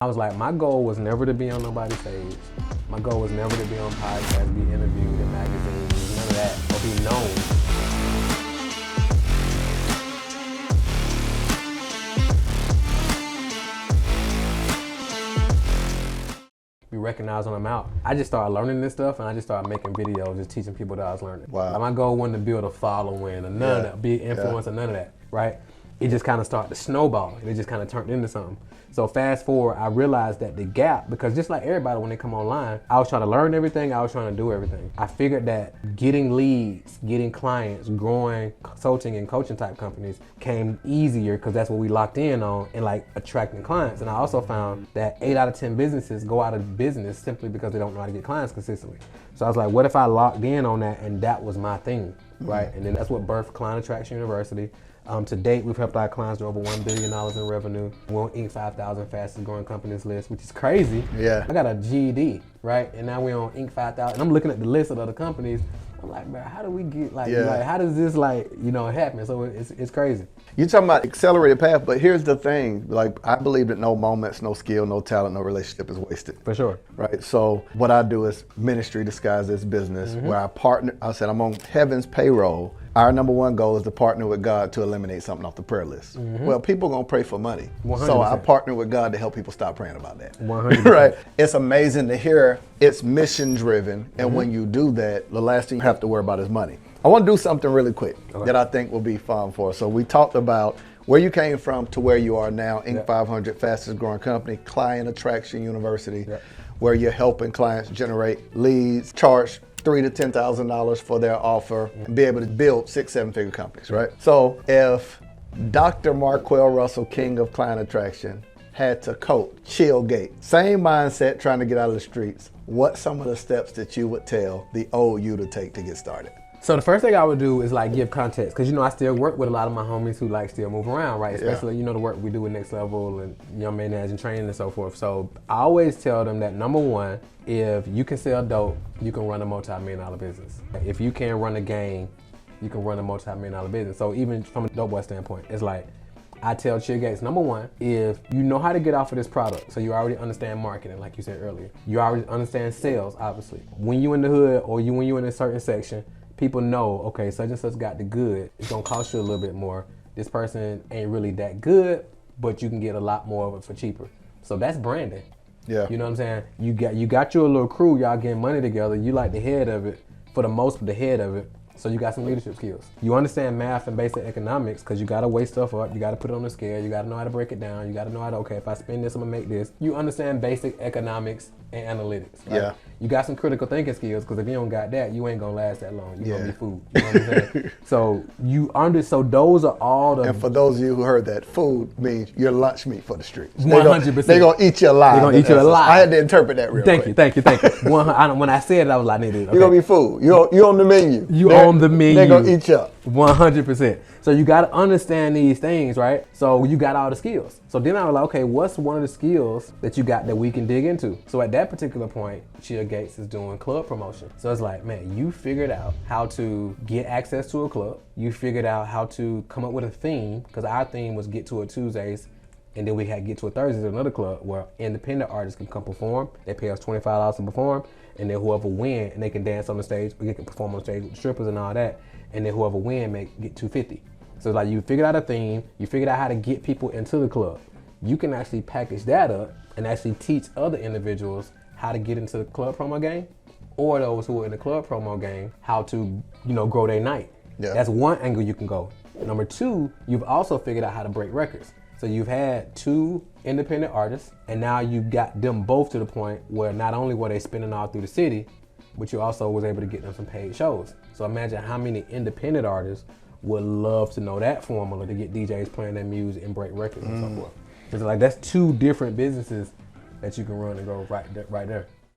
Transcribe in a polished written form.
I was like, my goal was never to be on nobody's stage. My goal was never to be on podcasts, be interviewed in magazines, none of that, or be known. Be recognized when I'm out. I just started learning this stuff and I just started making videos, just teaching people that I was learning. Wow. Like my goal wasn't to build a following or none of that, be an influencer, none of that, right? It just kind of started to snowball and it just kind of turned into something. So fast forward, I realized that the gap, because just like everybody when they come online, I was trying to learn everything, I was trying to do everything. I figured that getting leads, getting clients, growing consulting and coaching type companies came easier because that's what we locked in on and like attracting clients. And I also found that 8 out of 10 businesses go out of business simply because they don't know how to get clients consistently. So I was like, what if I locked in on that and that was my thing, right? And then that's what birthed Client Attraction University. To date, we've helped our clients do over $1 billion in revenue. We're on Inc. 5000 fastest growing companies list, which is crazy. Yeah. I got a GED, right? And now we're on Inc. 5000. And I'm looking at the list of other companies. I'm like, man, how do we get like how does this happen? So it's crazy. You're talking about accelerated path, but here's the thing. Like, I believe that no moments, no skill, no talent, no relationship is wasted. For sure. Right? So what I do is ministry disguised as business, where I partner. I said, I'm on heaven's payroll. Our number one goal is to partner with God to eliminate something off the prayer list. Well, people are going to pray for money. 100%. So I partner with God to help people stop praying about that. 100%. Right? It's amazing to hear it's mission driven. And when you do that, the last thing you have to worry about is money. I want to do something really quick that I think will be fun for us. So we talked about where you came from to where you are now, Inc. 500, fastest growing company, Client Attraction University, where you're helping clients generate leads, charge $3,000 to $10,000 for their offer, and be able to build 6-7 figure companies, right? So if Dr. Marquell Russell, king of Client Attraction, had to coach Chill Gates, same mindset, trying to get out of the streets, what's some of the steps that you would tell the old you to take to get started? So the first thing I would do is like give context, because I still work with a lot of my homies who like still move around, right? Especially the work we do with Next Level and Young Man and Training and so forth. So I always tell them that number one, if you can sell dope, you can run a multi-million-dollar business. If you can run a game, you can run a multi-million-dollar business. So even from a dope boy standpoint, it's like I tell Chill Gates, number one, if you know how to get off of this product, so you already understand marketing, like you said earlier, you already understand sales, obviously. When you in the hood or when you in a certain section, people know, okay, such and such got the good. It's gonna cost you a little bit more. This person ain't really that good, but you can get a lot more of it for cheaper. So that's branding. Yeah. You know what I'm saying? You got your little crew, y'all getting money together. You like the head of it, for the most of the head of it. So you got some leadership skills. You understand math and basic economics because you gotta weigh stuff up, you gotta put it on the scale, you gotta know how to break it down, you gotta know how to, okay, if I spend this, I'm gonna make this. You understand basic economics and analytics, right? Yeah. You got some critical thinking skills because if you don't got that, you ain't gonna last that long. You're gonna be food. You know what I'm saying? So those are all the... And for those of you who heard that, food means your lunch meat for the streets. 100%. They're gonna eat you alive. They're gonna eat you alive. I had to interpret that real quick. Thank you. When I said it, I was like, nigga, okay. You're gonna be food. You on the menu. You on the menu. They're gonna eat you up. 100%. So you got to understand these things, right? So you got all the skills. So then I was like, okay, what's one of the skills that you got that we can dig into? So at that particular point, Chill Gates is doing club promotion. So it's like, man, you figured out how to get access to a club. You figured out how to come up with a theme, because our theme was Get to It Tuesdays. And then we had Get to It Thursdays at another club where independent artists can come perform. They pay us $25 to perform. And then whoever win, and they can dance on the stage, or they can perform on stage with the strippers and all that. And then whoever win get $250. So like you figured out a theme, you figured out how to get people into the club. You can actually package that up and actually teach other individuals how to get into the club promo game, or those who are in the club promo game, how to, grow their night. Yeah. That's one angle you can go. Number two, you've also figured out how to break records. So you've had 2 independent artists, and now you got them both to the point where not only were they spinning all through the city, but you also was able to get them some paid shows. So imagine how many independent artists would love to know that formula to get DJs playing their music and break records and so forth. It's like that's 2 different businesses that you can run and go right there.